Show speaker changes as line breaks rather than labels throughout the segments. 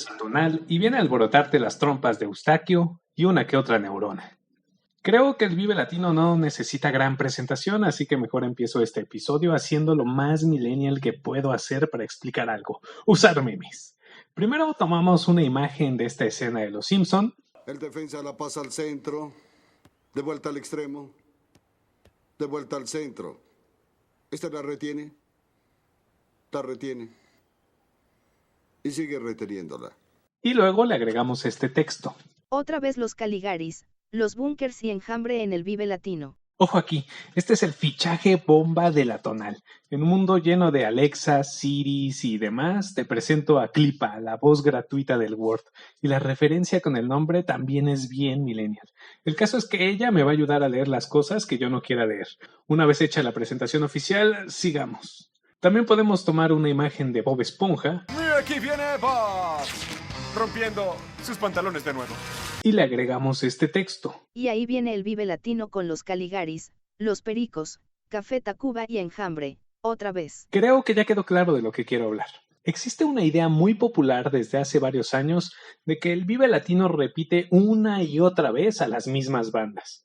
sin tonal y viene a alborotarte las trompas de Eustaquio y una que otra neurona. Creo que el Vive Latino no necesita gran presentación, así que mejor empiezo este episodio haciendo lo más millennial que puedo hacer para explicar algo: usar memes. Primero tomamos una imagen de esta escena de Los Simpson.
El defensa la pasa al centro, de vuelta al extremo, de vuelta al centro. Esta la retiene, y sigue reteniéndola.
Y luego le agregamos este texto.
Otra vez los Caligaris, los Bunkers y Enjambre en el Vive Latino.
Ojo aquí, este es el fichaje bomba de la Tonal. En un mundo lleno de Alexa, Siris y demás, te presento a Clipa, la voz gratuita del Word. Y la referencia con el nombre también es bien millennial. El caso es que ella me va a ayudar a leer las cosas que yo no quiera leer. Una vez hecha la presentación oficial, sigamos. También podemos tomar una imagen de Bob Esponja.
¡Mira, aquí viene Bob! Rompiendo sus pantalones de nuevo.
Y le agregamos este texto.
Y ahí viene el Vive Latino con los Caligaris, los Pericos, Café Tacuba y Enjambre, otra vez.
Creo que ya quedó claro de lo que quiero hablar. Existe una idea muy popular desde hace varios años de que el Vive Latino repite una y otra vez a las mismas bandas.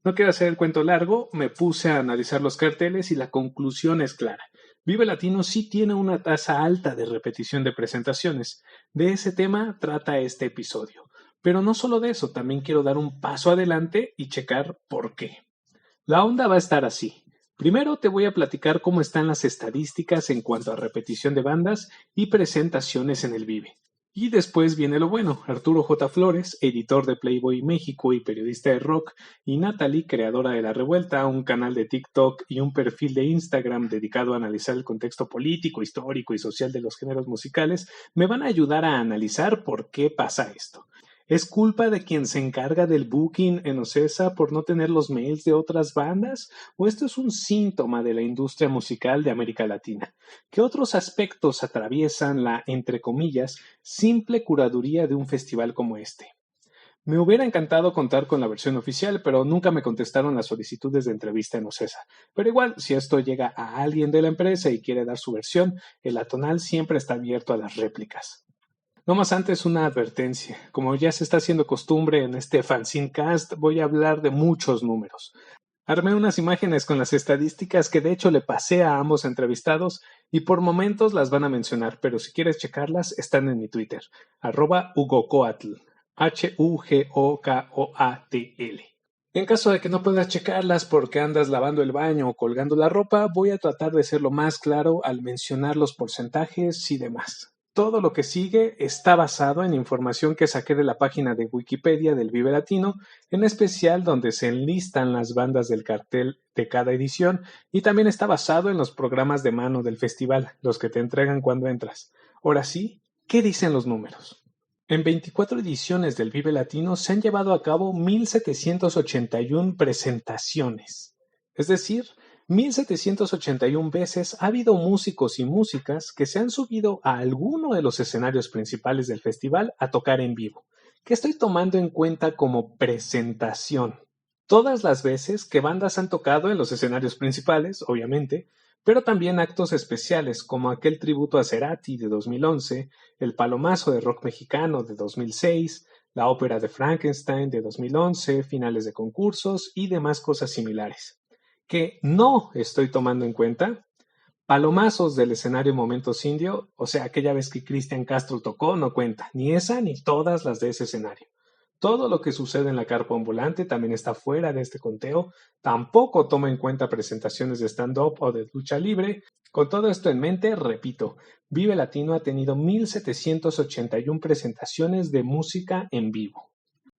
No quiero hacer el cuento largo, me puse a analizar los carteles y la conclusión es clara. Vive Latino sí tiene una tasa alta de repetición de presentaciones. De ese tema trata este episodio. Pero no solo de eso, también quiero dar un paso adelante y checar por qué. La onda va a estar así. Primero te voy a platicar cómo están las estadísticas en cuanto a repetición de bandas y presentaciones en el Vive. Y después viene lo bueno. Arturo J. Flores, editor de Playboy México y periodista de rock, y Natalie, creadora de La Revuelta, un canal de TikTok y un perfil de Instagram dedicado a analizar el contexto político, histórico y social de los géneros musicales, me van a ayudar a analizar por qué pasa esto. ¿Es culpa de quien se encarga del booking en Ocesa por no tener los mails de otras bandas? ¿O esto es un síntoma de la industria musical de América Latina? ¿Qué otros aspectos atraviesan la, entre comillas, simple curaduría de un festival como este? Me hubiera encantado contar con la versión oficial, pero nunca me contestaron las solicitudes de entrevista en Ocesa. Pero igual, si esto llega a alguien de la empresa y quiere dar su versión, el Atonal siempre está abierto a las réplicas. No más antes una advertencia. Como ya se está haciendo costumbre en este fanzinecast, voy a hablar de muchos números. Armé unas imágenes con las estadísticas que de hecho le pasé a ambos entrevistados y por momentos las van a mencionar, pero si quieres checarlas están en mi Twitter, @hugocoatl, HUGOKOATL. En caso de que no puedas checarlas porque andas lavando el baño o colgando la ropa, voy a tratar de ser lo más claro al mencionar los porcentajes y demás. Todo lo que sigue está basado en información que saqué de la página de Wikipedia del Vive Latino, en especial donde se enlistan las bandas del cartel de cada edición, y también está basado en los programas de mano del festival, los que te entregan cuando entras. Ahora sí, ¿qué dicen los números? En 24 ediciones del Vive Latino se han llevado a cabo 1,781 presentaciones, es decir, 1,781 veces ha habido músicos y músicas que se han subido a alguno de los escenarios principales del festival a tocar en vivo, que estoy tomando en cuenta como presentación. Todas las veces que bandas han tocado en los escenarios principales, obviamente, pero también actos especiales como aquel tributo a Cerati de 2011, el Palomazo de rock mexicano de 2006, la ópera de Frankenstein de 2011, finales de concursos y demás cosas similares. Que no estoy tomando en cuenta, palomazos del escenario Momentos Indio, o sea, aquella vez que Cristian Castro tocó, no cuenta, ni esa ni todas las de ese escenario. Todo lo que sucede en la carpa ambulante también está fuera de este conteo, tampoco toma en cuenta presentaciones de stand-up o de lucha libre. Con todo esto en mente, repito, Vive Latino ha tenido 1,781 presentaciones de música en vivo.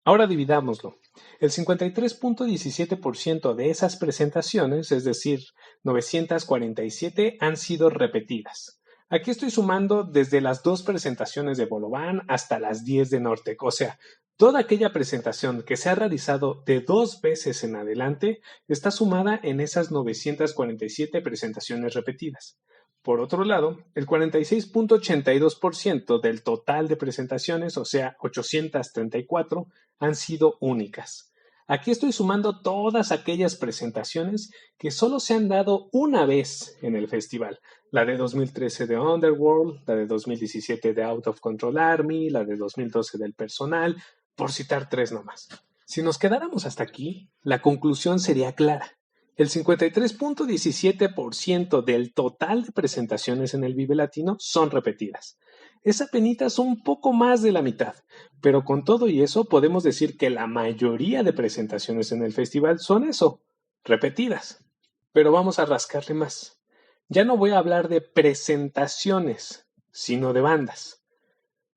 Ahora dividámoslo. El 53.17% de esas presentaciones, es decir, 947, han sido repetidas. Aquí estoy sumando desde las 2 presentaciones de Bolobán hasta las 10 de Nortec, o sea, toda aquella presentación que se ha realizado de 2 veces en adelante está sumada en esas 947 presentaciones repetidas. Por otro lado, el 46.82% del total de presentaciones, o sea, 834, han sido únicas. Aquí estoy sumando todas aquellas presentaciones que solo se han dado una vez en el festival. La de 2013 de Underworld, la de 2017 de Out of Control Army, la de 2012 del personal, por citar 3 nomás. Si nos quedáramos hasta aquí, la conclusión sería clara. El 53.17% del total de presentaciones en el Vive Latino son repetidas. Es apenitas un poco más de la mitad, pero con todo y eso podemos decir que la mayoría de presentaciones en el festival son eso, repetidas. Pero vamos a rascarle más. Ya no voy a hablar de presentaciones, sino de bandas.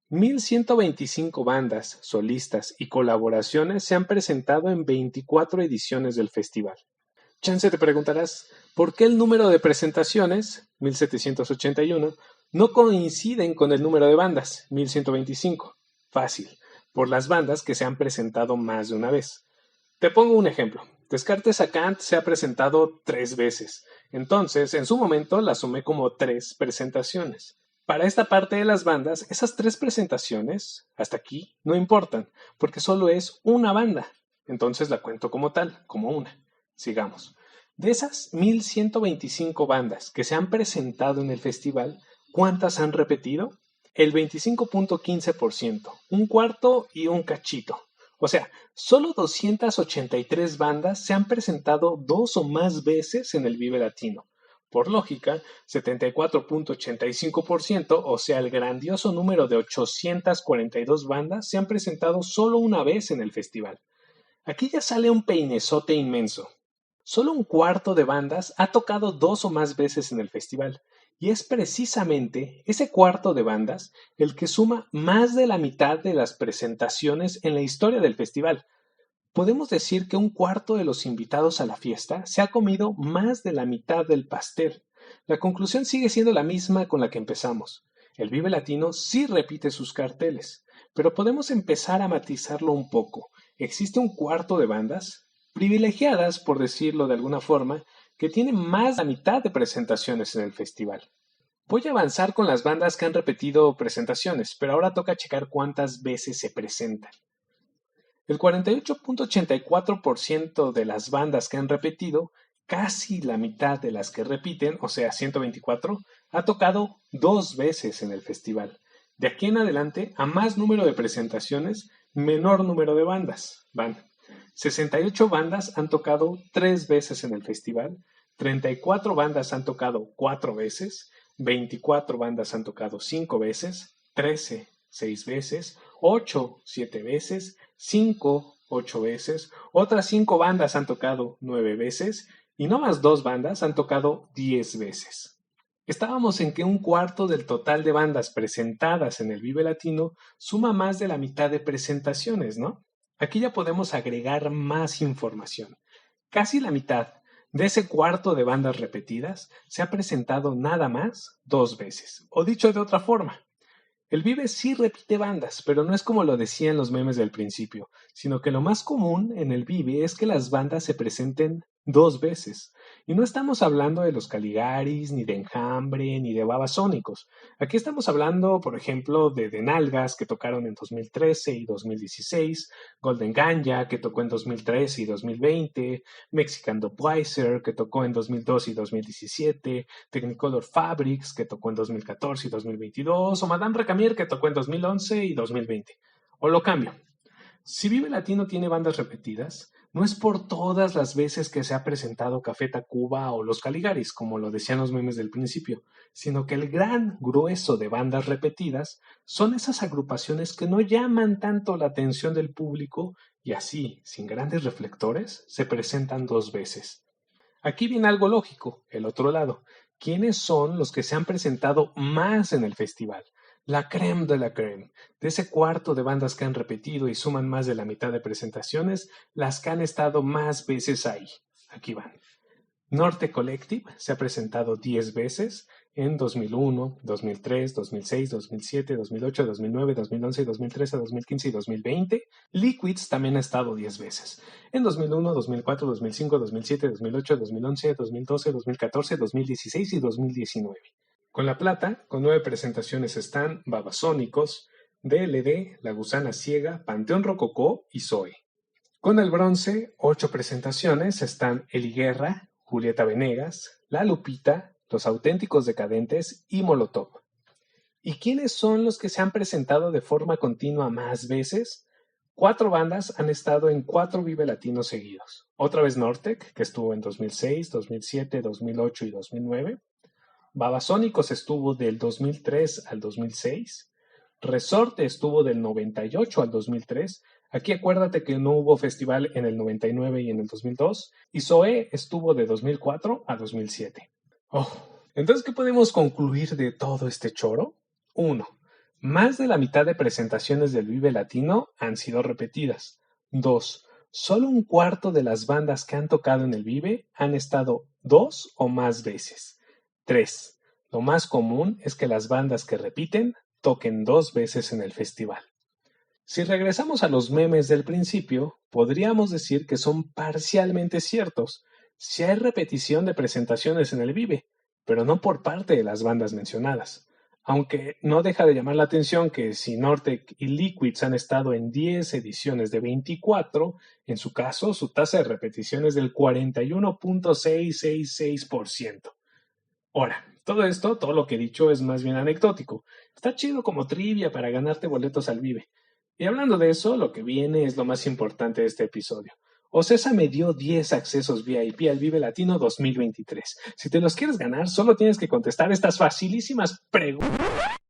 1,125 bandas, solistas y colaboraciones se han presentado en 24 ediciones del festival. Chance te preguntarás, ¿por qué el número de presentaciones, 1,781, no coinciden con el número de bandas, 1,125? Fácil, por las bandas que se han presentado más de una vez. Te pongo un ejemplo. Descartes a Kant se ha presentado 3 veces. Entonces, en su momento la sumé como 3 presentaciones. Para esta parte de las bandas, esas 3 presentaciones, hasta aquí, no importan, porque solo es una banda. Entonces la cuento como tal, como una. Sigamos. De esas 1,125 bandas que se han presentado en el festival, ¿cuántas han repetido? El 25.15%, un cuarto y un cachito. O sea, solo 283 bandas se han presentado 2 o más veces en el Vive Latino. Por lógica, 74.85%, o sea, el grandioso número de 842 bandas, se han presentado solo una vez en el festival. Aquí ya sale un peinezote inmenso. Solo un cuarto de bandas ha tocado 2 o más veces en el festival, y es precisamente ese cuarto de bandas el que suma más de la mitad de las presentaciones en la historia del festival. Podemos decir que un cuarto de los invitados a la fiesta se ha comido más de la mitad del pastel. La conclusión sigue siendo la misma con la que empezamos. El Vive Latino sí repite sus carteles, pero podemos empezar a matizarlo un poco. Existe un cuarto de bandas privilegiadas, por decirlo de alguna forma, que tienen más de la mitad de presentaciones en el festival. Voy a avanzar con las bandas que han repetido presentaciones, pero ahora toca checar cuántas veces se presentan. El 48.84% de las bandas que han repetido, casi la mitad de las que repiten, o sea, 124, ha tocado 2 veces en el festival. De aquí en adelante, a más número de presentaciones, menor número de bandas van. 68 bandas han tocado 3 veces en el festival, 34 bandas han tocado 4 veces, 24 bandas han tocado 5 veces, 13, 6 veces, 8, 7 veces, 5, 8 veces, otras 5 bandas han tocado 9 veces y no más 2 bandas han tocado 10 veces. Estábamos en que un cuarto del total de bandas presentadas en el Vive Latino suma más de la mitad de presentaciones, ¿no? Aquí ya podemos agregar más información. Casi la mitad de ese cuarto de bandas repetidas se ha presentado nada más 2 veces. O dicho de otra forma, el Vive sí repite bandas, pero no es como lo decían los memes del principio, sino que lo más común en el Vive es que las bandas se presenten 2 veces. Y no estamos hablando de los Caligaris, ni de Enjambre, ni de Babasónicos. Aquí estamos hablando, por ejemplo, de Nalgas, que tocaron en 2013 y 2016, Golden Ganja, que tocó en 2013 y 2020, Mexican Dubweiser, que tocó en 2012 y 2017, Technicolor Fabrics, que tocó en 2014 y 2022, o Madame Recamier, que tocó en 2011 y 2020. O lo cambio. Si Vive Latino tiene bandas repetidas, no es por todas las veces que se ha presentado Café Tacuba o Los Caligaris, como lo decían los memes del principio, sino que el gran grueso de bandas repetidas son esas agrupaciones que no llaman tanto la atención del público y así, sin grandes reflectores, se presentan 2 veces. Aquí viene algo lógico, el otro lado. ¿Quiénes son los que se han presentado más en el festival? La crème de la crème, de ese cuarto de bandas que han repetido y suman más de la mitad de presentaciones, las que han estado más veces ahí. Aquí van. Norte Collective se ha presentado 10 veces en 2001, 2003, 2006, 2007, 2008, 2009, 2011, 2013, 2015 y 2020. Liquids también ha estado 10 veces en 2001, 2004, 2005, 2007, 2008, 2011, 2012, 2014, 2016 y 2019. Con la plata, con 9 presentaciones están Babasónicos, DLD, La Gusana Ciega, Panteón Rococó y Zoe. Con el bronce, 8 presentaciones están Eli Guerra, Julieta Venegas, La Lupita, Los Auténticos Decadentes y Molotov. ¿Y quiénes son los que se han presentado de forma continua más veces? 4 bandas han estado en 4 Vive Latinos seguidos. Otra vez Nortec, que estuvo en 2006, 2007, 2008 y 2009. Babasónicos estuvo del 2003 al 2006. Resorte estuvo del 98 al 2003. Aquí acuérdate que no hubo festival en el 99 y en el 2002. Y Zoé estuvo de 2004 a 2007. Entonces, ¿qué podemos concluir de todo este choro? 1. Más de la mitad de presentaciones del Vive Latino han sido repetidas. 2. Solo un cuarto de las bandas que han tocado en el Vive han estado 2 o más veces. 3. Lo más común es que las bandas que repiten toquen 2 veces en el festival. Si regresamos a los memes del principio, podríamos decir que son parcialmente ciertos. Si hay repetición de presentaciones en el Vive, pero no por parte de las bandas mencionadas. Aunque no deja de llamar la atención que si Nortec y Liquids han estado en 10 ediciones de 24, en su caso su tasa de repetición es del 41.666%. Ahora, todo lo que he dicho es más bien anecdótico. Está chido como trivia para ganarte boletos al Vive. Y hablando de eso, lo que viene es lo más importante de este episodio. Ocesa me dio 10 accesos VIP al Vive Latino 2023. Si te los quieres ganar, solo tienes que contestar estas facilísimas preguntas.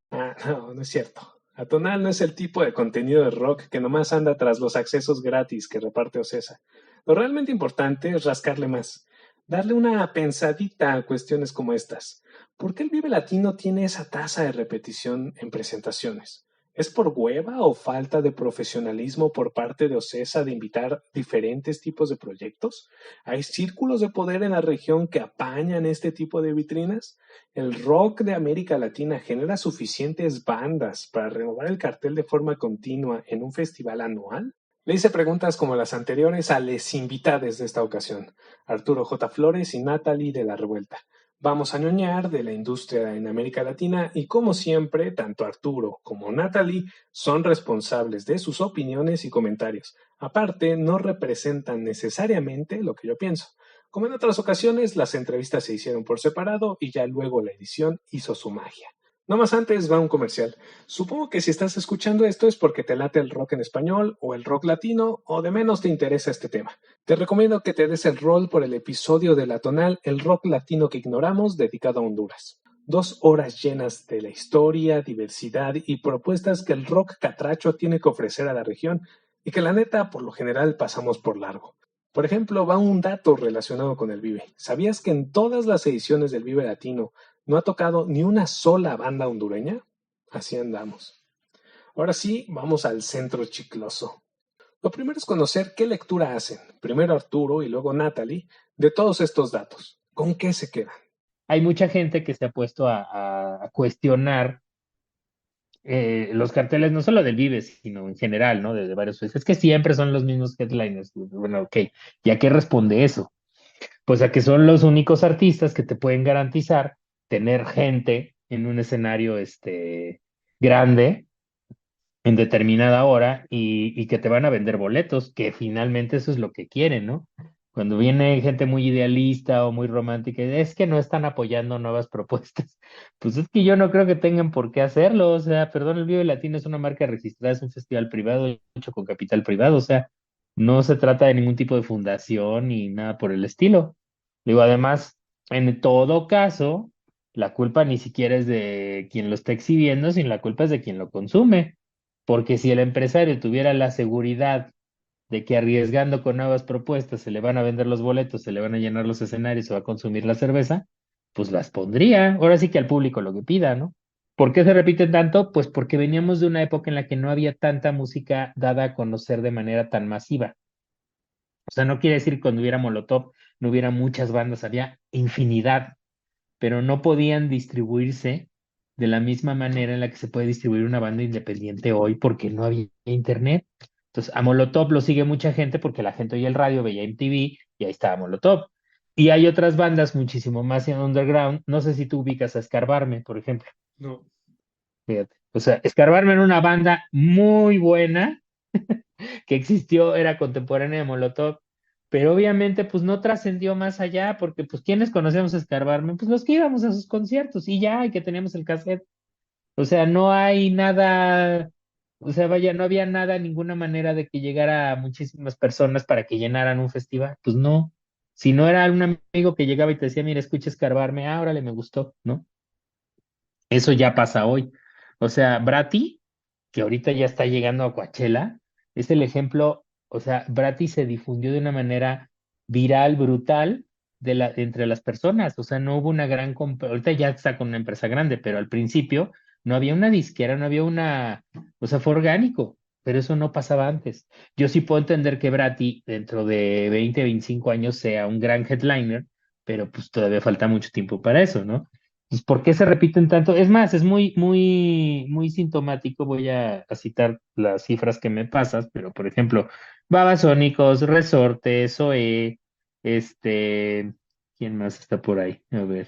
No es cierto. Atonal no es el tipo de contenido de rock que nomás anda tras los accesos gratis que reparte Ocesa. Lo realmente importante es rascarle más. Darle una pensadita a cuestiones como estas. ¿Por qué el Vive Latino tiene esa tasa de repetición en presentaciones? ¿Es por hueva o falta de profesionalismo por parte de Ocesa de invitar diferentes tipos de proyectos? ¿Hay círculos de poder en la región que apañan este tipo de vitrinas? ¿El rock de América Latina genera suficientes bandas para renovar el cartel de forma continua en un festival anual? Le hice preguntas como las anteriores a les invitades de esta ocasión, Arturo J. Flores y Natalie de la Revuelta. Vamos a ñoñar de la industria en América Latina y como siempre, tanto Arturo como Natalie son responsables de sus opiniones y comentarios. Aparte, no representan necesariamente lo que yo pienso. Como en otras ocasiones, las entrevistas se hicieron por separado y ya luego la edición hizo su magia. No más antes va un comercial. Supongo que si estás escuchando esto es porque te late el rock en español o el rock latino o de menos te interesa este tema. Te recomiendo que te des el rol por el episodio de La Tonal, el rock latino que ignoramos, dedicado a Honduras. 2 horas llenas de la historia, diversidad y propuestas que el rock catracho tiene que ofrecer a la región y que la neta por lo general pasamos por largo. Por ejemplo, va un dato relacionado con el Vive. ¿Sabías que en todas las ediciones del Vive Latino no ha tocado ni una sola banda hondureña? Así andamos. Ahora sí, vamos al centro chicloso. Lo primero es conocer qué lectura hacen, primero Arturo y luego Natalie, de todos estos datos. ¿Con qué se quedan?
Hay mucha gente que se ha puesto a cuestionar los carteles, no solo del Vives, sino en general, ¿no? De varios países. Es que siempre son los mismos headliners. Bueno, ok. ¿Y a qué responde eso? Pues a que son los únicos artistas que te pueden garantizar tener gente en un escenario grande en determinada hora y que te van a vender boletos, que finalmente eso es lo que quieren, ¿no? Cuando viene gente muy idealista o muy romántica, es que no están apoyando nuevas propuestas. Pues es que yo no creo que tengan por qué hacerlo. O sea, perdón, el Vive Latino es una marca registrada, es un festival privado hecho con capital privado. O sea, no se trata de ningún tipo de fundación ni nada por el estilo. Digo, además, en todo caso, la culpa ni siquiera es de quien lo está exhibiendo, sino la culpa es de quien lo consume. Porque si el empresario tuviera la seguridad de que arriesgando con nuevas propuestas se le van a vender los boletos, se le van a llenar los escenarios, se va a consumir la cerveza, pues las pondría. Ahora sí que al público lo que pida, ¿no? ¿Por qué se repiten tanto? Pues porque veníamos de una época en la que no había tanta música dada a conocer de manera tan masiva. O sea, no quiere decir que cuando hubiera Molotov no hubiera muchas bandas, había infinidad, pero no podían distribuirse de la misma manera en la que se puede distribuir una banda independiente hoy porque no había internet. Entonces, a Molotov lo sigue mucha gente porque la gente oía el radio, veía MTV y ahí estaba Molotov. Y hay otras bandas muchísimo más en underground. No sé si tú ubicas a Escarbarme, por ejemplo.
No.
Fíjate. O sea, Escarbarme era una banda muy buena que existió, era contemporánea de Molotov, pero obviamente pues no trascendió más allá, porque pues ¿quiénes conocemos a Escarbarme? Pues los que íbamos a sus conciertos y ya, y que teníamos el cassette. O sea, no hay nada, o sea, vaya, no había nada, ninguna manera de que llegara a muchísimas personas para que llenaran un festival. Pues no. Si no era un amigo que llegaba y te decía, mira, escucha Escarbarme, ah, órale, me gustó, ¿no? Eso ya pasa hoy. O sea, Brati, que ahorita ya está llegando a Coachella, es el ejemplo, o sea, Brati se difundió de una manera viral, brutal, entre las personas. O sea, no hubo una gran ahorita ya está con una empresa grande, pero al principio no había una disquera, no había o sea, fue orgánico, pero eso no pasaba antes. Yo sí puedo entender que Brati dentro de 20, 25 años sea un gran headliner, pero pues todavía falta mucho tiempo para eso, ¿no? Pues, ¿por qué se repiten tanto? Es más, es muy, muy, muy sintomático. Voy a citar las cifras que me pasas, pero por ejemplo, Babasónicos, Resortes, Zoé, este, ¿quién más está por ahí? A ver,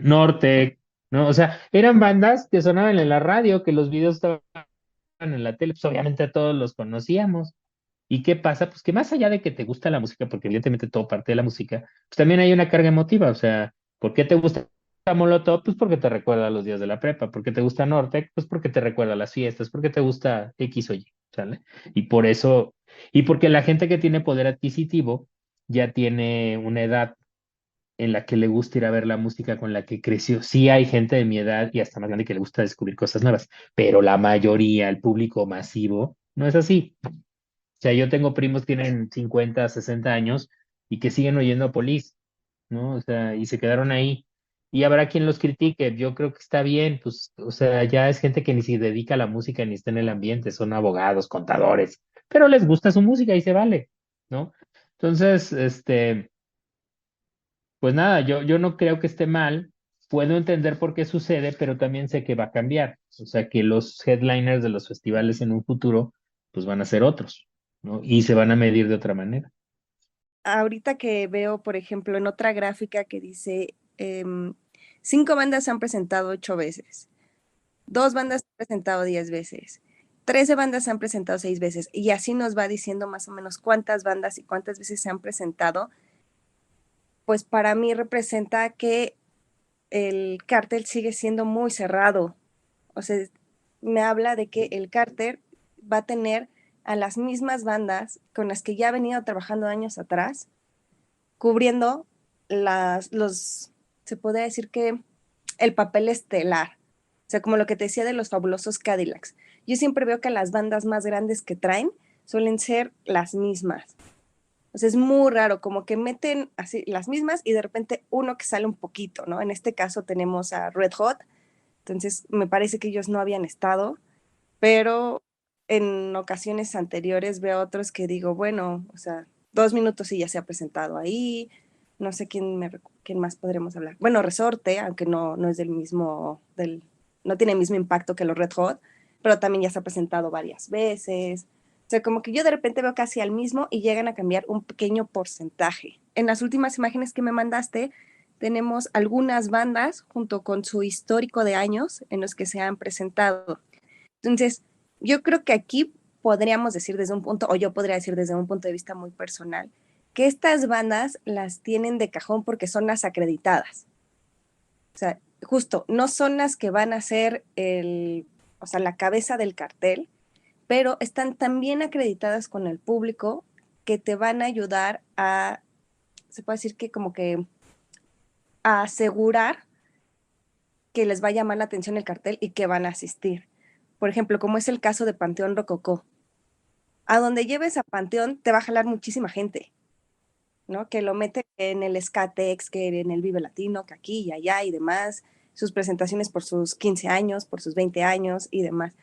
Nortec, ¿no? O sea, eran bandas que sonaban en la radio, que los videos estaban en la tele, pues obviamente todos los conocíamos. ¿Y qué pasa? Pues que más allá de que te gusta la música, porque evidentemente todo parte de la música, pues también hay una carga emotiva. O sea, ¿por qué te gusta Molotov? Pues porque te recuerda a los días de la prepa. ¿Por qué te gusta Nortec? Pues porque te recuerda a las fiestas. ¿Por qué te gusta X o Y? ¿Sale? Y por eso, y porque la gente que tiene poder adquisitivo ya tiene una edad en la que le gusta ir a ver la música con la que creció. Sí hay gente de mi edad y hasta más grande que le gusta descubrir cosas nuevas, pero la mayoría, el público masivo, no es así. O sea, yo tengo primos que tienen 50, 60 años y que siguen oyendo Police, ¿no? O sea, y se quedaron ahí. Y habrá quien los critique, yo creo que está bien, pues, o sea, ya es gente que ni se dedica a la música ni está en el ambiente, son abogados, contadores, pero les gusta su música y se vale, ¿no? Entonces, pues nada, yo no creo que esté mal, puedo entender por qué sucede, pero también sé que va a cambiar. O sea, que los headliners de los festivales en un futuro, pues van a ser otros, ¿no? Y se van a medir de otra manera.
Ahorita que veo, por ejemplo, en otra gráfica que dice, 5 bandas se han presentado 8 veces, 2 bandas se han presentado 10 veces, 13 bandas se han presentado 6 veces, y así nos va diciendo más o menos cuántas bandas y cuántas veces se han presentado. Pues para mí representa que el cártel sigue siendo muy cerrado. O sea, me habla de que el cártel va a tener a las mismas bandas con las que ya ha venido trabajando años atrás, cubriendo se podría decir que el papel estelar. O sea, como lo que te decía de los fabulosos Cadillacs. Yo siempre veo que las bandas más grandes que traen suelen ser las mismas. O sea, es muy raro, como que meten así las mismas y de repente uno que sale un poquito, ¿no? En este caso tenemos a Red Hot, entonces me parece que ellos no habían estado, pero en ocasiones anteriores veo otros que digo, bueno, o sea, 2 minutos y ya se ha presentado ahí, no sé quién más podremos hablar. Bueno, Resorte, aunque no es no tiene el mismo impacto que los Red Hot, pero también ya se ha presentado varias veces. O sea, como que yo de repente veo casi al mismo y llegan a cambiar un pequeño porcentaje. En las últimas imágenes que me mandaste, tenemos algunas bandas junto con su histórico de años en los que se han presentado. Entonces, yo creo que aquí podríamos decir desde un punto, o yo podría decir desde un punto de vista muy personal, que estas bandas las tienen de cajón porque son las acreditadas. O sea, justo, no son las que van a ser o sea, la cabeza del cartel, pero están tan bien acreditadas con el público que te van a ayudar se puede decir que como que a asegurar que les va a llamar la atención el cartel y que van a asistir. Por ejemplo, como es el caso de Panteón Rococó. A donde lleves a Panteón te va a jalar muchísima gente, ¿no? Que lo mete en el Skatex, que en el Vive Latino, que aquí y allá y demás, sus presentaciones por sus 15 años, por sus 20 años y demás.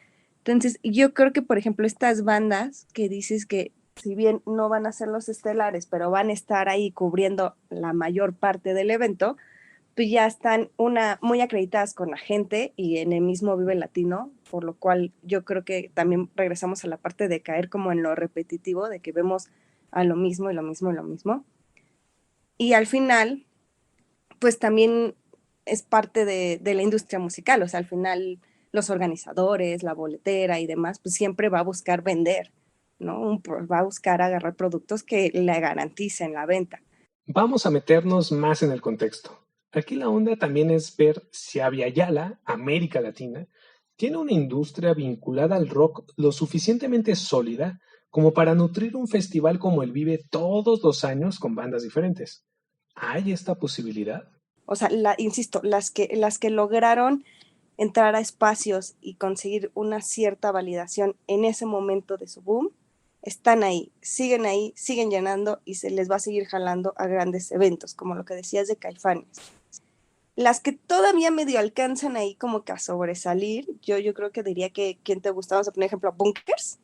Entonces, yo creo que, por ejemplo, estas bandas que dices que si bien no van a ser los estelares, pero van a estar ahí cubriendo la mayor parte del evento, pues ya están muy acreditadas con la gente y en el mismo Vive Latino, por lo cual yo creo que también regresamos a la parte de caer como en lo repetitivo, de que vemos a lo mismo y lo mismo y lo mismo. Y al final, pues también es parte de la industria musical, o sea, al final los organizadores, la boletera y demás, pues siempre va a buscar vender, ¿no? Va a buscar agarrar productos que le garanticen la venta.
Vamos a meternos más en el contexto. Aquí la onda también es ver si Aviala, América Latina, tiene una industria vinculada al rock lo suficientemente sólida como para nutrir un festival como el Vive todos los años con bandas diferentes. ¿Hay esta posibilidad?
O sea, insisto, las que lograron entrar a espacios y conseguir una cierta validación en ese momento de su boom, están ahí, siguen llenando y se les va a seguir jalando a grandes eventos, como lo que decías de Caifanes. Las que todavía medio alcanzan ahí como que a sobresalir, yo creo que diría que ¿quién te gusta? Vamos a poner ejemplo, Bunkers.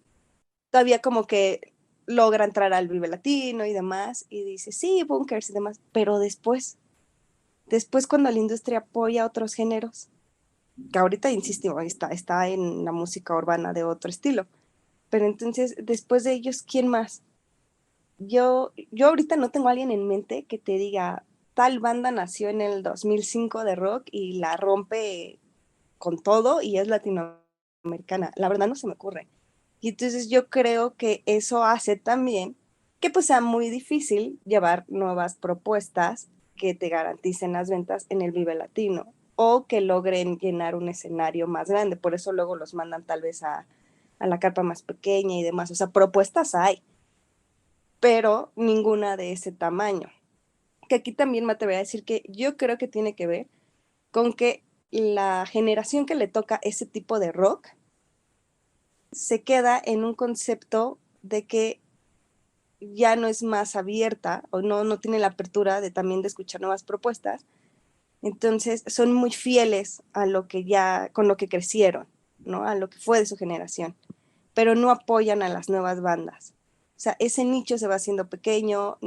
Todavía como que logra entrar al Vive Latino y demás, y dice, sí, Bunkers y demás, pero después cuando la industria apoya otros géneros, que ahorita, insisto, está en la música urbana de otro estilo, pero entonces, después de ellos, ¿quién más? Yo ahorita no tengo a alguien en mente que te diga, tal banda nació en el 2005 de rock y la rompe con todo y es latinoamericana. La verdad no se me ocurre. Y entonces yo creo que eso hace también que pues sea muy difícil llevar nuevas propuestas que te garanticen las ventas en el Vive Latino o que logren llenar un escenario más grande. Por eso luego los mandan tal vez a la carpa más pequeña y demás. O sea, propuestas hay, pero ninguna de ese tamaño. Que aquí también me atrevería a decir que yo creo que tiene que ver con que la generación que le toca ese tipo de rock se queda en un concepto de que ya no es más abierta o no tiene la apertura de también de escuchar nuevas propuestas. Entonces son muy fieles a lo que ya, con lo que crecieron, ¿no? A lo que fue de su generación, pero no apoyan a las nuevas bandas. O sea, ese nicho se va haciendo pequeño,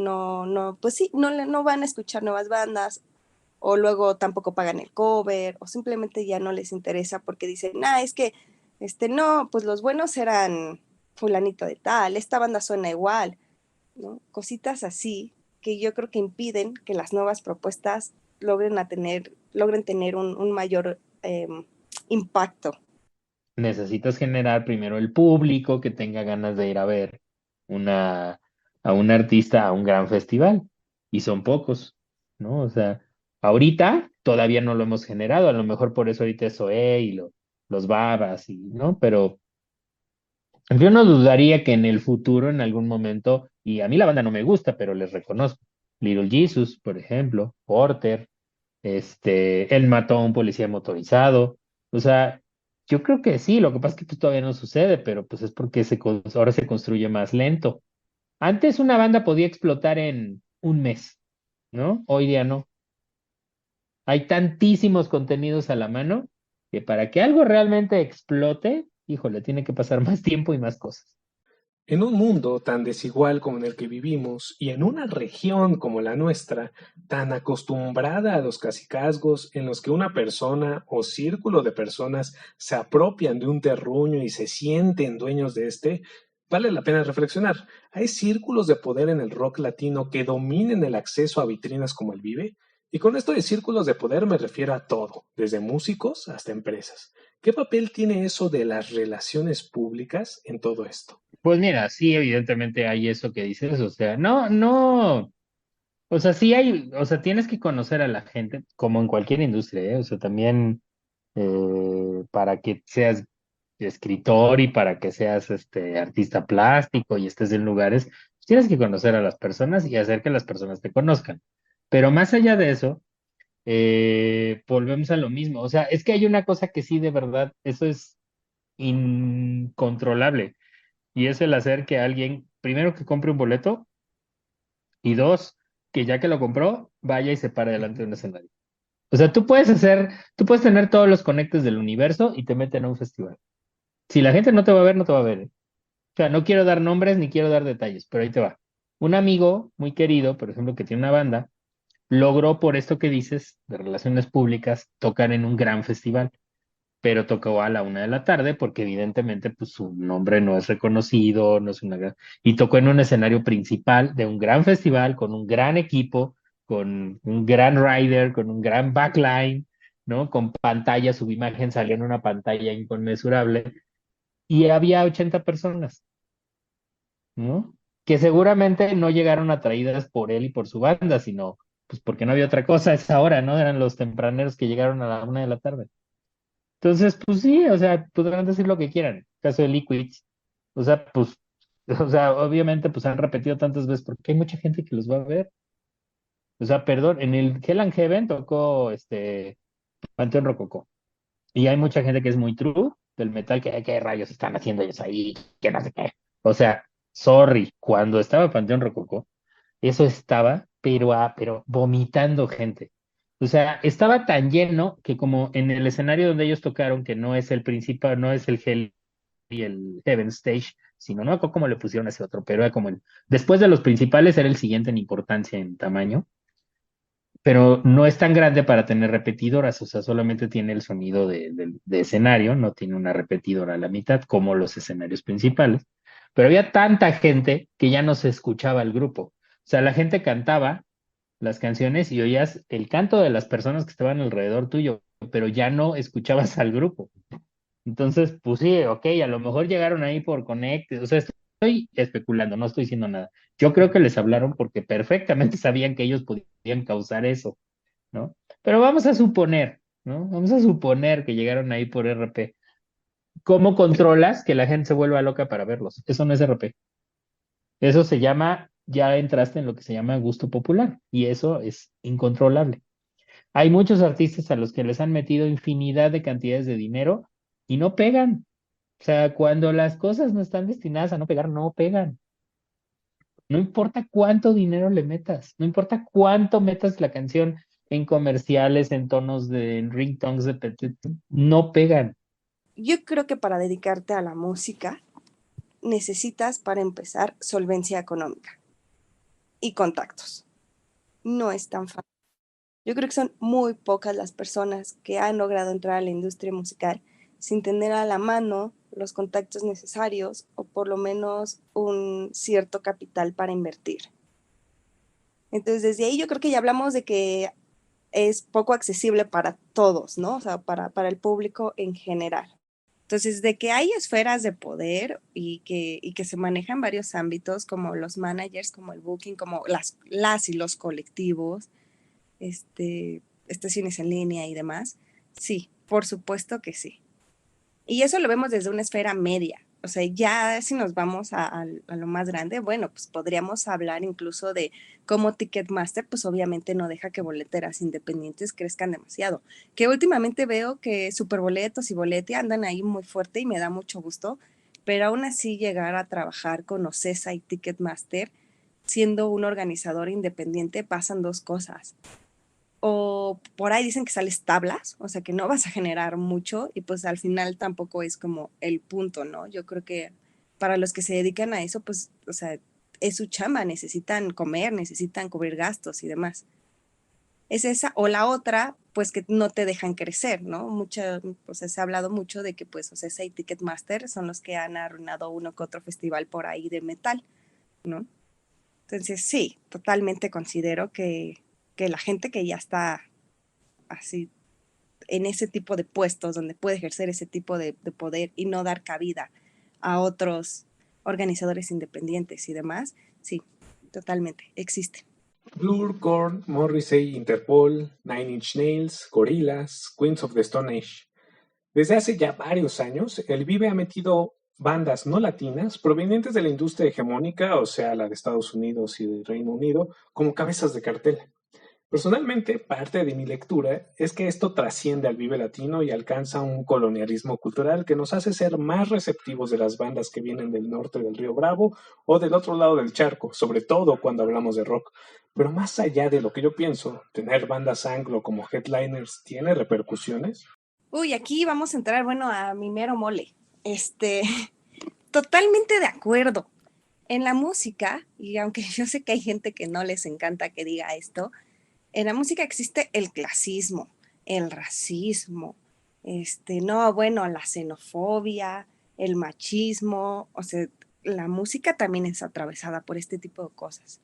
pues sí, no van a escuchar nuevas bandas, o luego tampoco pagan el cover, o simplemente ya no les interesa porque dicen, es que, no, pues los buenos eran fulanito de tal, esta banda suena igual, ¿no? Cositas así que yo creo que impiden que las nuevas propuestas logren tener un mayor impacto.
Necesitas generar primero el público que tenga ganas de ir a ver una, a un artista a un gran festival. Y son pocos, ¿no? O sea, ahorita todavía no lo hemos generado. A lo mejor por eso ahorita es Zoé y los Babas, ¿no? Pero yo no dudaría que en el futuro, en algún momento, y a mí la banda no me gusta, pero les reconozco. Little Jesus, por ejemplo, Porter, él mató a un policía motorizado. O sea, yo creo que sí, lo que pasa es que pues, todavía no sucede, pero pues es porque ahora se construye más lento. Antes una banda podía explotar en un mes, ¿no? Hoy día no. Hay tantísimos contenidos a la mano que para que algo realmente explote, híjole, tiene que pasar más tiempo y más cosas.
En un mundo tan desigual como en el que vivimos y en una región como la nuestra, tan acostumbrada a los cacicazgos en los que una persona o círculo de personas se apropian de un terruño y se sienten dueños de este, vale la pena reflexionar. ¿Hay círculos de poder en el rock latino que dominen el acceso a vitrinas como el Vive? Y con esto de círculos de poder me refiero a todo, desde músicos hasta empresas. ¿Qué papel tiene eso de las relaciones públicas en todo esto?
Pues mira, sí, evidentemente hay eso que dices, o sea, no, o sea, sí hay, o sea, tienes que conocer a la gente, como en cualquier industria, ¿eh? O sea, también para que seas escritor y para que seas artista plástico y estés en lugares, pues tienes que conocer a las personas y hacer que las personas te conozcan. Pero más allá de eso, volvemos a lo mismo. O sea, es que hay una cosa que sí, de verdad, eso es incontrolable y es el hacer que alguien, primero que compre un boleto y dos, que ya que lo compró, vaya y se pare delante de un escenario. O sea, tú puedes tener todos los conectes del universo y te meten a un festival. Si la gente no te va a ver, no te va a ver. ¿Eh? O sea, no quiero dar nombres ni quiero dar detalles, pero ahí te va. Un amigo muy querido, por ejemplo, que tiene una banda, logró por esto que dices, de relaciones públicas, tocar en un gran festival, pero tocó a la 1 de la tarde porque evidentemente pues su nombre no es reconocido, no es una gran... Y tocó en un escenario principal de un gran festival con un gran equipo, con un gran rider, con un gran backline. ¿no? Con pantalla, su imagen salía en una pantalla inconmensurable y había 80 personas, ¿no? Que seguramente no llegaron atraídas por él y por su banda, sino pues porque no había otra cosa a esa hora, ¿no? Eran los tempraneros que llegaron a la 1 de la tarde. Entonces, pues sí, o sea, podrán decir lo que quieran. Caso de Liquids, o sea, pues, o sea, obviamente, pues han repetido tantas veces porque hay mucha gente que los va a ver. O sea, perdón, en el Hell and Heaven tocó Panteón Rococó. Y hay mucha gente que es muy true del metal, que qué rayos están haciendo ellos ahí, que no sé qué. O sea, sorry, cuando estaba Panteón Rococó, eso estaba, pero vomitando gente. O sea, estaba tan lleno que como en el escenario donde ellos tocaron, que no es el principal, no es el Hell y el Heaven Stage, sino no me acuerdo cómo le pusieron ese otro, pero era como después de los principales era el siguiente en importancia en tamaño, pero no es tan grande para tener repetidoras, o sea, solamente tiene el sonido de escenario, no tiene una repetidora a la mitad, como los escenarios principales. Pero había tanta gente que ya no se escuchaba el grupo. O sea, la gente cantaba las canciones y oías el canto de las personas que estaban alrededor tuyo, pero ya no escuchabas al grupo. Entonces, pues sí, ok, a lo mejor llegaron ahí por Connect, o sea, estoy especulando, no estoy diciendo nada. Yo creo que les hablaron porque perfectamente sabían que ellos podían causar eso, ¿no? Pero vamos a suponer, ¿no? Vamos a suponer que llegaron ahí por RP. ¿Cómo controlas que la gente se vuelva loca para verlos? Eso no es RP. Eso se llama, ya entraste en lo que se llama gusto popular y eso es incontrolable. Hay muchos artistas a los que les han metido infinidad de cantidades de dinero y no pegan. O sea, cuando las cosas no están destinadas a no pegar, no pegan. No importa cuánto dinero le metas, no importa cuánto metas la canción en comerciales, en tonos en ringtones, no pegan.
Yo creo que para dedicarte a la música necesitas, para empezar, solvencia económica y contactos. No es tan fácil. Yo creo que son muy pocas las personas que han logrado entrar a la industria musical sin tener a la mano los contactos necesarios o por lo menos un cierto capital para invertir. Entonces, desde ahí yo creo que ya hablamos de que es poco accesible para todos, ¿no? O sea, para el público en general. Entonces, de que hay esferas de poder y que se manejan varios ámbitos, como los managers, como el booking, como las y los colectivos, estaciones en línea y demás, sí, por supuesto que sí. Y eso lo vemos desde una esfera media. O sea, ya si nos vamos a lo más grande, bueno, pues podríamos hablar incluso de cómo Ticketmaster, pues obviamente no deja que boleteras independientes crezcan demasiado. Que últimamente veo que Superboletos y Boletia andan ahí muy fuerte y me da mucho gusto, pero aún así llegar a trabajar con Ocesa y Ticketmaster, siendo un organizador independiente, pasan dos cosas o por ahí dicen que sales tablas, o sea que no vas a generar mucho y pues al final tampoco es como el punto, ¿no? Yo creo que para los que se dedican a eso, pues, o sea, es su chamba, necesitan comer, necesitan cubrir gastos y demás. Es esa, o la otra, pues que no te dejan crecer, ¿no? Mucha, o sea, se ha hablado mucho de que pues, o sea, ese Ticketmaster son los que han arruinado uno que otro festival por ahí de metal, ¿no? Entonces, sí, totalmente considero que la gente que ya está así en ese tipo de puestos donde puede ejercer ese tipo de poder y no dar cabida a otros organizadores independientes y demás, sí, totalmente, existe.
Blur, Korn, Morrissey, Interpol, Nine Inch Nails, Gorillaz, Queens of the Stone Age. Desde hace ya varios años, el Vive ha metido bandas no latinas provenientes de la industria hegemónica, o sea, la de Estados Unidos y del Reino Unido, como cabezas de cartel. Personalmente, parte de mi lectura es que esto trasciende al Vive Latino y alcanza un colonialismo cultural que nos hace ser más receptivos de las bandas que vienen del norte del Río Bravo o del otro lado del charco, sobre todo cuando hablamos de rock. Pero más allá de lo que yo pienso, tener bandas anglo como headliners tiene repercusiones.
Uy, aquí vamos a entrar, bueno, a mi mero mole. Totalmente de acuerdo. En la música, y aunque yo sé que hay gente que no les encanta que diga esto, en la música existe el clasismo, el racismo, no, bueno, la xenofobia, el machismo, o sea, la música también es atravesada por este tipo de cosas.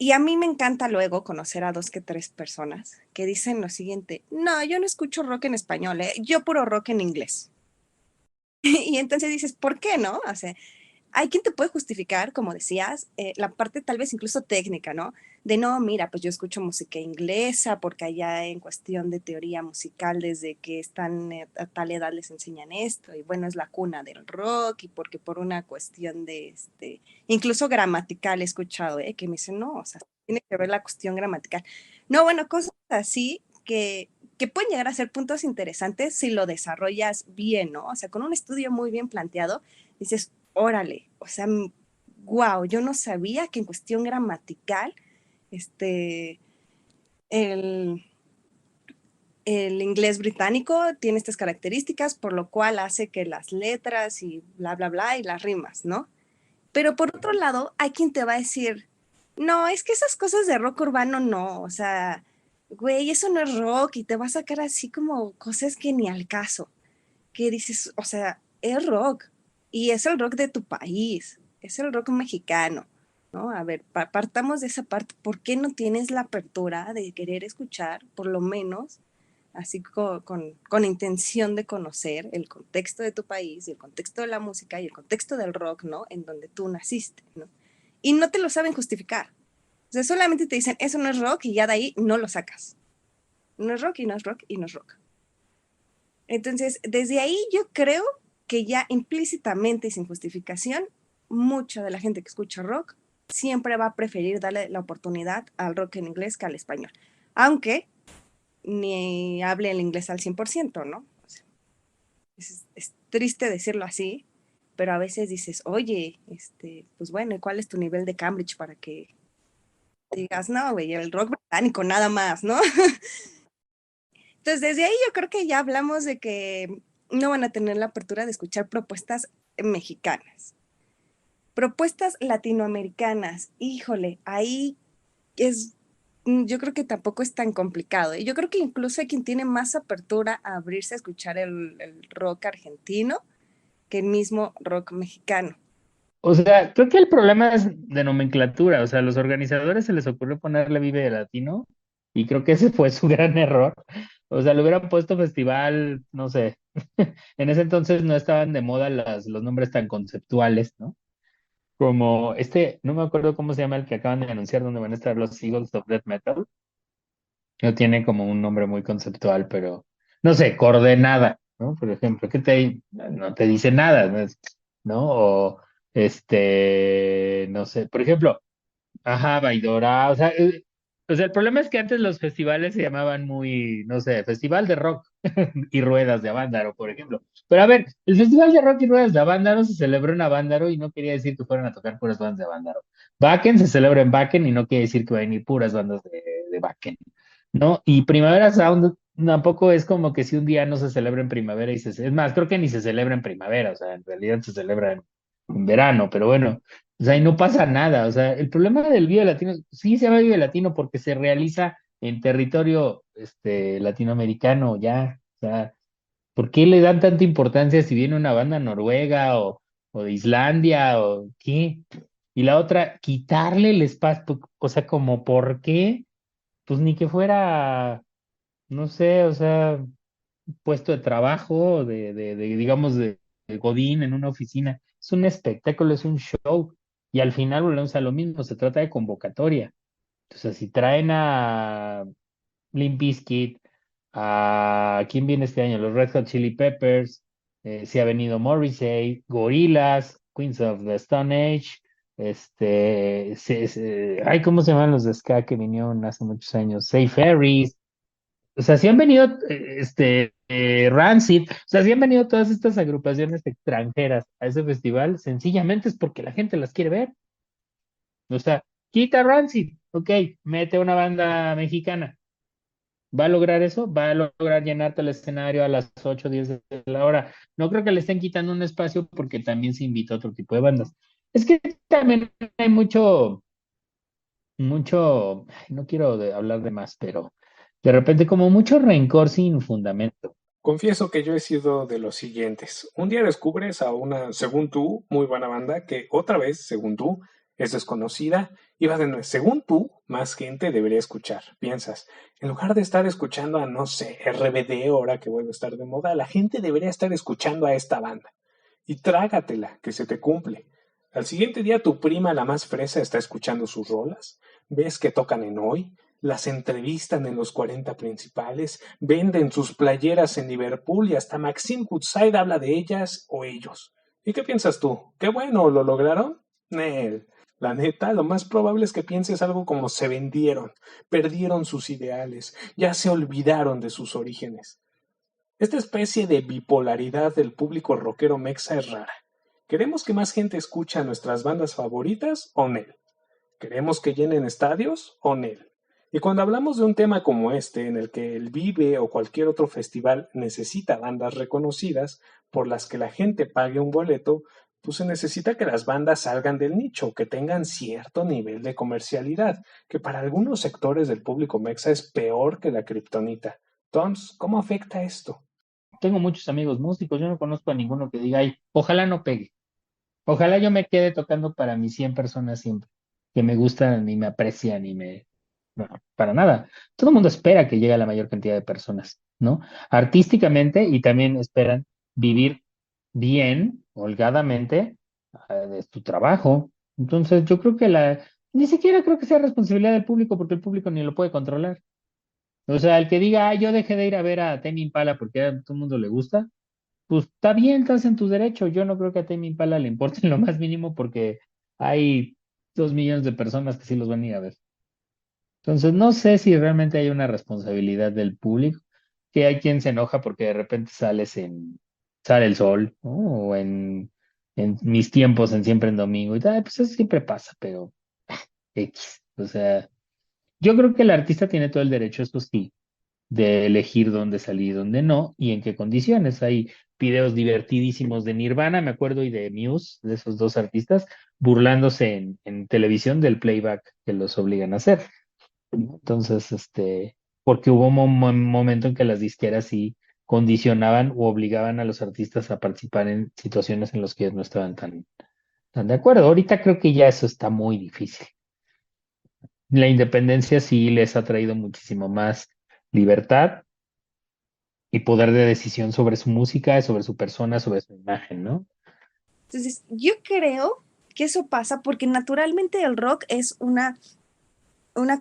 Y a mí me encanta luego conocer a 2 que 3 personas que dicen lo siguiente: no, yo no escucho rock en español, yo puro rock en inglés. Y entonces dices, ¿por qué no? O sea, hay quien te puede justificar, como decías, la parte tal vez incluso técnica, ¿no? De no, mira, pues yo escucho música inglesa porque allá en cuestión de teoría musical desde que están a tal edad les enseñan esto y bueno, es la cuna del rock y porque por una cuestión de, incluso gramatical he escuchado, que me dicen, no, o sea, tiene que ver la cuestión gramatical. No, bueno, cosas así que pueden llegar a ser puntos interesantes si lo desarrollas bien, ¿no? O sea, con un estudio muy bien planteado, dices, órale, o sea, wow, yo no sabía que en cuestión gramatical, este, el, el inglés británico tiene estas características, por lo cual hace que las letras y bla, bla, bla, y las rimas, ¿no? Pero por otro lado, hay quien te va a decir, no, es que esas cosas de rock urbano no, o sea, güey, eso no es rock y te va a sacar así como cosas que ni al caso, que dices, o sea, es rock y es el rock de tu país, es el rock mexicano, ¿no? A ver, partamos de esa parte, ¿por qué no tienes la apertura de querer escuchar, por lo menos, así con intención de conocer el contexto de tu país, el contexto de la música y el contexto del rock, ¿no? En donde tú naciste, ¿no? Y no te lo saben justificar. O sea, solamente te dicen, eso no es rock y ya de ahí no lo sacas. No es rock y no es rock y no es rock. Entonces, desde ahí yo creo que ya implícitamente y sin justificación, mucha de la gente que escucha rock siempre va a preferir darle la oportunidad al rock en inglés que al español. Aunque ni hable el inglés al 100%, ¿no? O sea, es triste decirlo así, pero a veces dices, oye, pues bueno, ¿y cuál es tu nivel de Cambridge para que digas, no, güey, el rock británico nada más, ¿no? Entonces, desde ahí yo creo que ya hablamos de que no van a tener la apertura de escuchar propuestas mexicanas. Propuestas latinoamericanas, híjole, ahí es, yo creo que tampoco es tan complicado. Y yo creo que incluso hay quien tiene más apertura a abrirse a escuchar el rock argentino que el mismo rock mexicano.
O sea, creo que el problema es de nomenclatura. O sea, a los organizadores se les ocurrió ponerle Vive Latino y creo que ese fue su gran error. O sea, le hubieran puesto festival, no sé. En ese entonces no estaban de moda los nombres tan conceptuales, ¿no? Como no me acuerdo cómo se llama el que acaban de anunciar, donde van a estar los Eagles of Death Metal. No tiene como un nombre muy conceptual, pero no sé, coordenada, ¿no? Por ejemplo, no te dice nada, ¿no? O no sé, por ejemplo, ajá, Baidora, o sea, el problema es que antes los festivales se llamaban muy, no sé, Festival de Rock y Ruedas de Avándaro, por ejemplo. Pero a ver, el Festival de Rock y Ruedas de Avándaro se celebró en Avándaro y no quería decir que fueran a tocar puras bandas de Avándaro. Wacken se celebra en Wacken y no quiere decir que vayan a ir puras bandas de Wacken, ¿no? Y Primavera Sound tampoco es como que si un día no se celebra en primavera es más, creo que ni se celebra en primavera, o sea, en realidad se celebra en verano, pero bueno, o sea, y no pasa nada, o sea, el problema del Vive Latino, sí se llama Vive Latino porque se realiza en territorio latinoamericano ya, o sea, ¿por qué le dan tanta importancia si viene una banda noruega o de Islandia o qué? Y la otra, quitarle el espacio, o sea, como, ¿por qué? Pues ni que fuera, no sé, o sea, puesto de trabajo, digamos, de Godín en una oficina. Es un espectáculo, es un show. Y al final volvemos a lo mismo, se trata de convocatoria. Entonces, si traen a Limp Bizkit, a ¿quién viene este año? Los Red Hot Chili Peppers, si ha venido Morrissey, Gorillaz, Queens of the Stone Age, ay, ¿cómo se llaman los de ska que vinieron hace muchos años? Say Ferries, o sea, sí han venido, Rancid, o sea, sí han venido todas estas agrupaciones extranjeras a ese festival, sencillamente es porque la gente las quiere ver. O sea, quita Rancid, ok, mete una banda mexicana. ¿Va a lograr eso? ¿Va a lograr llenarte el escenario a las 8 o 10 de la hora? No creo que le estén quitando un espacio porque también se invita a otro tipo de bandas. Es que también hay ay, no quiero hablar de más, pero de repente como mucho rencor sin fundamento.
Confieso que yo he sido de los siguientes. Un día descubres a una, según tú, muy buena banda que otra vez, según tú, es desconocida y según tú, más gente debería escuchar. Piensas, en lugar de estar escuchando a, no sé, RBD, ahora que vuelve a estar de moda, la gente debería estar escuchando a esta banda. Y trágatela, que se te cumple. Al siguiente día tu prima, la más fresa, está escuchando sus rolas, ves que tocan en Hoy, las entrevistan en los 40 principales, venden sus playeras en Liverpool y hasta Maxine Woodside habla de ellas o ellos. ¿Y qué piensas tú? ¿Qué bueno, lo lograron? Nel. La neta, lo más probable es que pienses algo como se vendieron, perdieron sus ideales, ya se olvidaron de sus orígenes. Esta especie de bipolaridad del público rockero mexa es rara. ¿Queremos que más gente escuche a nuestras bandas favoritas o nel? ¿Queremos que llenen estadios o nel? Y cuando hablamos de un tema como este, en el que el Vive o cualquier otro festival necesita bandas reconocidas por las que la gente pague un boleto, pues se necesita que las bandas salgan del nicho, que tengan cierto nivel de comercialidad, que para algunos sectores del público mexa es peor que la kriptonita. Entonces, ¿cómo afecta esto?
Tengo muchos amigos músicos, yo no conozco a ninguno que diga, ay, ojalá no pegue. Ojalá yo me quede tocando para mis 100 personas siempre, que me gustan y me aprecian y me... No, para nada. Todo el mundo espera que llegue a la mayor cantidad de personas, ¿no? Artísticamente y también esperan vivir bien, holgadamente, de su trabajo. Entonces, yo creo que ni siquiera creo que sea responsabilidad del público porque el público ni lo puede controlar. O sea, el que diga, yo dejé de ir a ver a Tame Impala porque a todo el mundo le gusta, pues está bien, estás en tu derecho. Yo no creo que a Tame Impala le importe en lo más mínimo porque hay 2 millones de personas que sí los van a ir a ver. Entonces, no sé si realmente hay una responsabilidad del público, que hay quien se enoja porque de repente sale el sol, ¿no? O en mis tiempos, en siempre en domingo y tal, pues eso siempre pasa, pero X. O sea, yo creo que el artista tiene todo el derecho, eso sí, de elegir dónde salir y dónde no, y en qué condiciones. Hay videos divertidísimos de Nirvana, me acuerdo, y de Muse, de esos dos artistas, burlándose en televisión del playback que los obligan a hacer. Entonces, porque hubo un momento en que las disqueras sí condicionaban o obligaban a los artistas a participar en situaciones en las que ellos no estaban tan de acuerdo. Ahorita creo que ya eso está muy difícil. La independencia sí les ha traído muchísimo más libertad y poder de decisión sobre su música, sobre su persona, sobre su imagen, ¿no?
Entonces, yo creo que eso pasa porque naturalmente el rock es una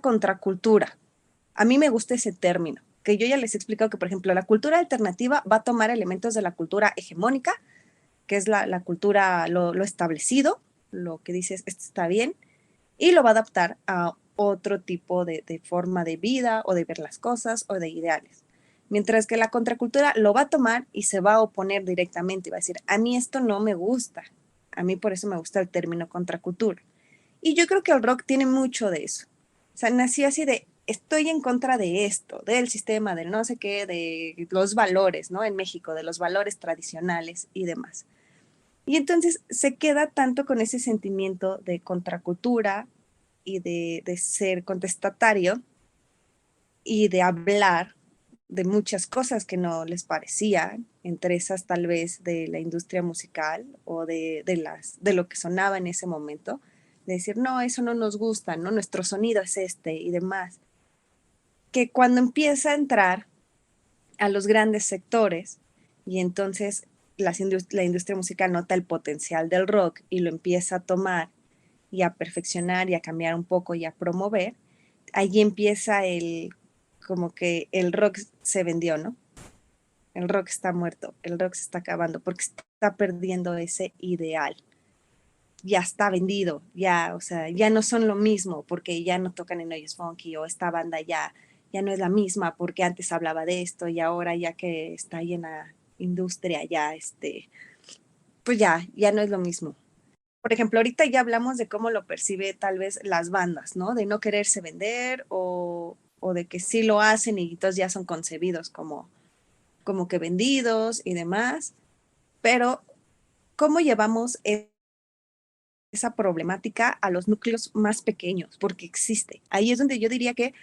contracultura. A mí me gusta ese término, que yo ya les he explicado que, por ejemplo, la cultura alternativa va a tomar elementos de la cultura hegemónica, que es la cultura, lo establecido, lo que dices, esto está bien, y lo va a adaptar a otro tipo de forma de vida o de ver las cosas o de ideales. Mientras que la contracultura lo va a tomar y se va a oponer directamente y va a decir, a mí esto no me gusta, a mí por eso me gusta el término contracultura. Y yo creo que el rock tiene mucho de eso. O sea, nació así de, estoy en contra de esto, del sistema, del no sé qué, de los valores, ¿no? En México, de los valores tradicionales y demás. Y entonces se queda tanto con ese sentimiento de contracultura y de ser contestatario y de hablar de muchas cosas que no les parecían, entre esas tal vez de la industria musical o de lo que sonaba en ese momento, de decir, no, eso no nos gusta, ¿no? Nuestro sonido es este y demás. Que cuando empieza a entrar a los grandes sectores y entonces la industria musical nota el potencial del rock y lo empieza a tomar y a perfeccionar y a cambiar un poco y a promover, allí empieza como que el rock se vendió, ¿no? El rock está muerto, el rock se está acabando porque está perdiendo ese ideal. Ya está vendido, ya, o sea, ya no son lo mismo porque ya no tocan en Hoyos Funky o esta banda ya no es la misma porque antes hablaba de esto y ahora ya que está ahí en la industria ya pues ya no es lo mismo. Por ejemplo, ahorita ya hablamos de cómo lo percibe tal vez las bandas, ¿no? De no quererse vender o de que sí lo hacen y entonces ya son concebidos como que vendidos y demás. Pero, ¿cómo llevamos esa problemática a los núcleos más pequeños? Porque existe. Ahí es donde yo diría que,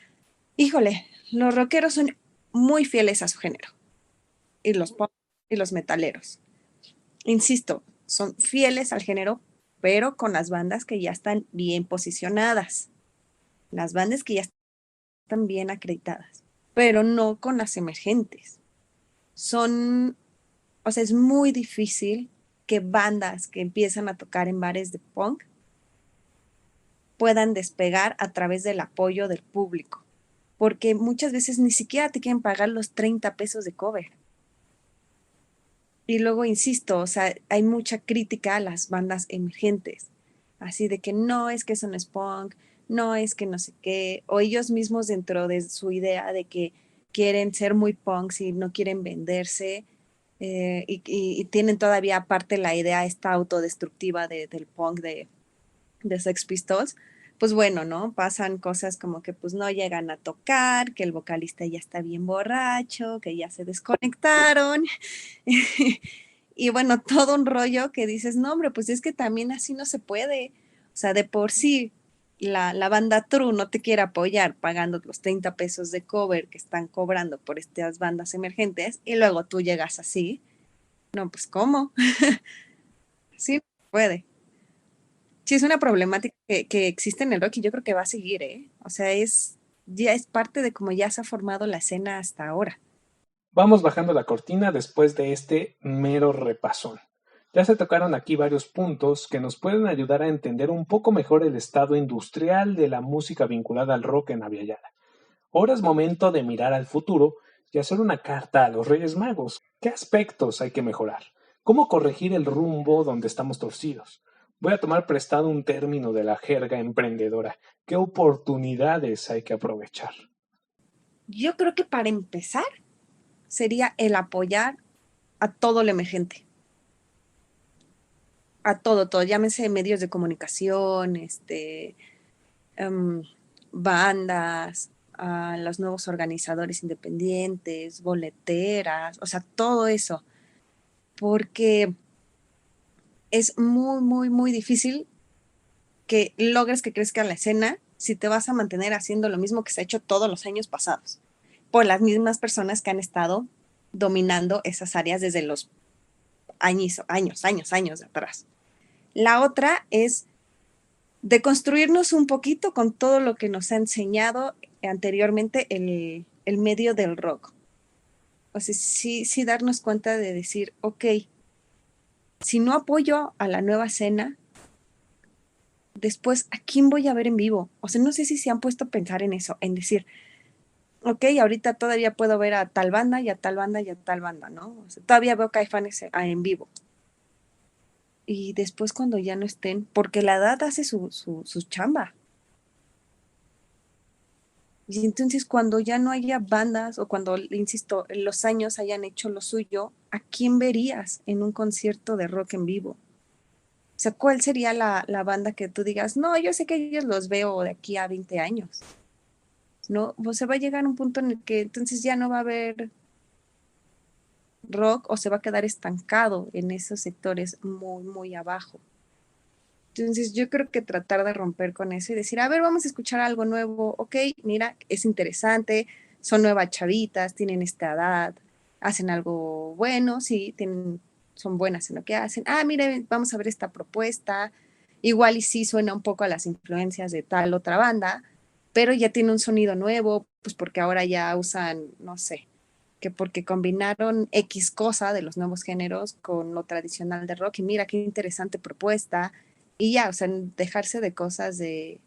híjole, los rockeros son muy fieles a su género y los pop y los metaleros. Insisto, son fieles al género, pero con las bandas que ya están bien posicionadas, las bandas que ya están bien acreditadas, pero no con las emergentes. O sea, es muy difícil que bandas que empiezan a tocar en bares de punk puedan despegar a través del apoyo del público, porque muchas veces ni siquiera te quieren pagar los 30 pesos de cover. Y luego, insisto, o sea, hay mucha crítica a las bandas emergentes, así de que no es que eso no es punk, no es que no sé qué, o ellos mismos dentro de su idea de que quieren ser muy punks y no quieren venderse, y tienen todavía aparte la idea esta autodestructiva del punk de Sex Pistols, pues bueno, ¿no? Pasan cosas como que pues no llegan a tocar, que el vocalista ya está bien borracho, que ya se desconectaron. Y bueno, todo un rollo que dices, no, hombre, pues es que también así no se puede. O sea, de por sí la banda True no te quiere apoyar pagando los 30 pesos de cover que están cobrando por estas bandas emergentes y luego tú llegas así. No, pues ¿cómo? Sí, puede. Sí, es una problemática que existe en el rock y yo creo que va a seguir, ¿eh? O sea, ya es parte de cómo ya se ha formado la escena hasta ahora.
Vamos bajando la cortina después de este mero repasón. Ya se tocaron aquí varios puntos que nos pueden ayudar a entender un poco mejor el estado industrial de la música vinculada al rock en Aviala. Ahora es momento de mirar al futuro y hacer una carta a los Reyes Magos. ¿Qué aspectos hay que mejorar? ¿Cómo corregir el rumbo donde estamos torcidos? Voy a tomar prestado un término de la jerga emprendedora. ¿Qué oportunidades hay que aprovechar?
Yo creo que para empezar sería el apoyar a todo lo emergente, a todo, llámese medios de comunicación, em, bandas, a los nuevos organizadores independientes, boleteras, o sea, todo eso, porque es muy, muy, muy difícil que logres que crezca la escena si te vas a mantener haciendo lo mismo que se ha hecho todos los años pasados, por las mismas personas que han estado dominando esas áreas desde los años de atrás. La otra es de construirnos un poquito con todo lo que nos ha enseñado anteriormente el medio del rock. O sea, sí darnos cuenta de decir, ok, si no apoyo a la nueva escena, después, ¿a quién voy a ver en vivo? O sea, no sé si se han puesto a pensar en eso, en decir, ok, ahorita todavía puedo ver a tal banda y a tal banda y a tal banda, ¿no? O sea, todavía veo Caifanes en vivo. Y después cuando ya no estén, porque la edad hace su chamba. Y entonces cuando ya no haya bandas o cuando, insisto, los años hayan hecho lo suyo, ¿a quién verías en un concierto de rock en vivo? O sea, ¿cuál sería la banda que tú digas, no, yo sé que ellos los veo de aquí a 20 años? ¿No? O se va a llegar a un punto en el que entonces ya no va a haber rock o se va a quedar estancado en esos sectores muy, muy abajo. Entonces yo creo que tratar de romper con eso y decir, a ver, vamos a escuchar algo nuevo, ok, mira, es interesante, son nuevas chavitas, tienen esta edad, hacen algo bueno, sí, son buenas en lo que hacen, mira, vamos a ver esta propuesta, igual y sí suena un poco a las influencias de tal otra banda, pero ya tiene un sonido nuevo, pues porque ahora ya usan, no sé, que porque combinaron X cosa de los nuevos géneros con lo tradicional de rock y mira qué interesante propuesta y ya, o sea, dejarse de cosas de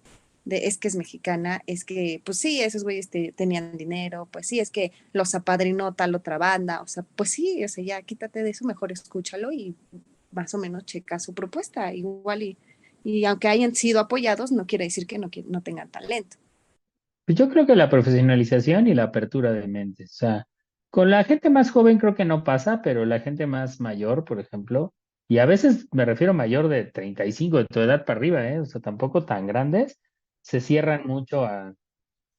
es que es mexicana, es que, pues sí, esos güeyes tenían dinero, pues sí, es que los apadrinó tal otra banda, o sea, pues sí, o sea, ya quítate de eso, mejor escúchalo y más o menos checa su propuesta, igual y aunque hayan sido apoyados, no quiere decir que no tengan talento.
Pues yo creo que la profesionalización y la apertura de mentes, o sea, con la gente más joven creo que no pasa, pero la gente más mayor, por ejemplo, y a veces me refiero mayor de 35 de tu edad para arriba, ¿eh? O sea, tampoco tan grandes, se cierran mucho a,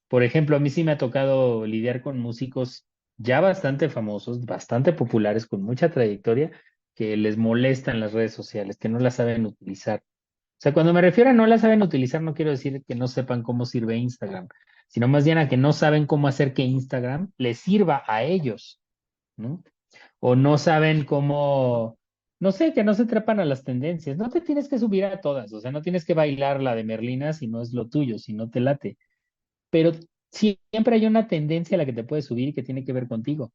por ejemplo, a mí sí me ha tocado lidiar con músicos ya bastante famosos, bastante populares, con mucha trayectoria, que les molestan las redes sociales, que no las saben utilizar. O sea, cuando me refiero a no la saben utilizar, no quiero decir que no sepan cómo sirve Instagram, sino más bien a que no saben cómo hacer que Instagram les sirva a ellos, ¿no? O no saben cómo. no sé, que no se trepan a las tendencias. No te tienes que subir a todas, o sea, no tienes que bailar la de Merlina si no es lo tuyo, si no te late. Pero siempre hay una tendencia a la que te puedes subir y que tiene que ver contigo.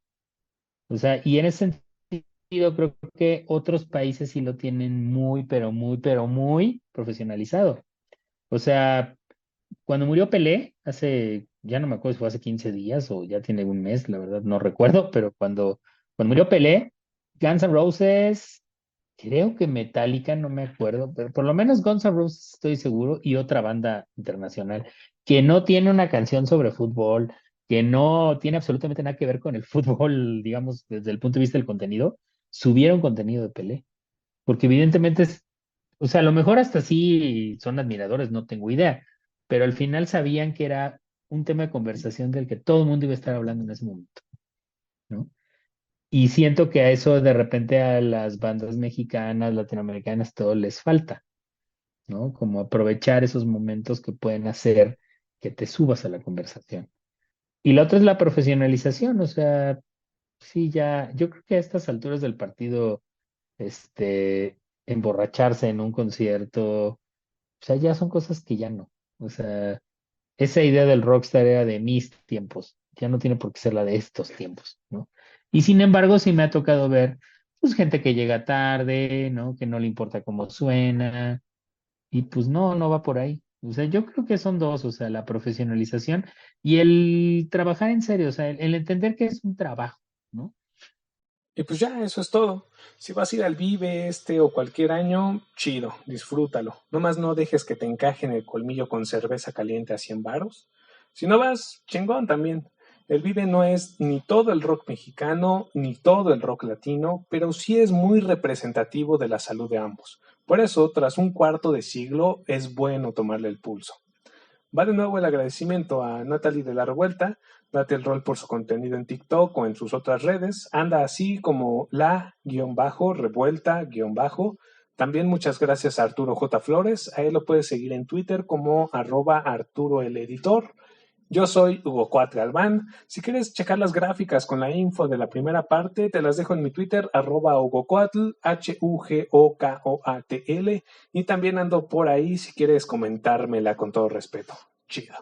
O sea, y en ese sentido creo que otros países sí lo tienen muy, pero muy profesionalizado. O sea, cuando murió Pelé, ya no me acuerdo si fue hace 15 días o ya tiene un mes, la verdad no recuerdo, pero cuando murió Pelé, Guns N' Roses, creo que Metallica, no me acuerdo, pero por lo menos Guns N' Roses estoy seguro, y otra banda internacional que no tiene una canción sobre fútbol, que no tiene absolutamente nada que ver con el fútbol, digamos, desde el punto de vista del contenido, subieron contenido de Pelé, porque evidentemente o sea, a lo mejor hasta sí son admiradores, no tengo idea, pero al final sabían que era un tema de conversación del que todo el mundo iba a estar hablando en ese momento, ¿no? Y siento que a eso de repente a las bandas mexicanas, latinoamericanas, todo les falta, ¿no? Como aprovechar esos momentos que pueden hacer que te subas a la conversación. Y la otra es la profesionalización, o sea, sí, ya, yo creo que a estas alturas del partido, este, emborracharse en un concierto, o sea, ya son cosas que ya no. O sea, esa idea del rockstar era de mis tiempos, ya no tiene por qué ser la de estos tiempos, ¿no? Y sin embargo, sí me ha tocado ver, pues, gente que llega tarde, ¿no? Que no le importa cómo suena, y pues no va por ahí. O sea, yo creo que son dos, o sea, la profesionalización y el trabajar en serio, o sea, el entender que es un trabajo, ¿no?
Y pues ya, eso es todo. Si vas a ir al Vive este o cualquier año, chido, disfrútalo. Nomás no dejes que te encaje en el colmillo con cerveza caliente a 100 varos. Si no vas, chingón también. El Vive no es ni todo el rock mexicano, ni todo el rock latino, pero sí es muy representativo de la salud de ambos. Por eso, tras un cuarto de siglo, es bueno tomarle el pulso. Va de nuevo el agradecimiento a Natalie de la Revuelta. Date el rol por su contenido en TikTok o en sus otras redes. Anda así como la-revuelta-. También muchas gracias a Arturo J. Flores. A él lo puedes seguir en Twitter como @ArturoElEditor. Yo soy Hugo Coat Galván. Si quieres checar las gráficas con la info de la primera parte, te las dejo en mi Twitter, @HugoCoatl, HUGOKOATL. Y también ando por ahí si quieres comentármela con todo respeto. Chido.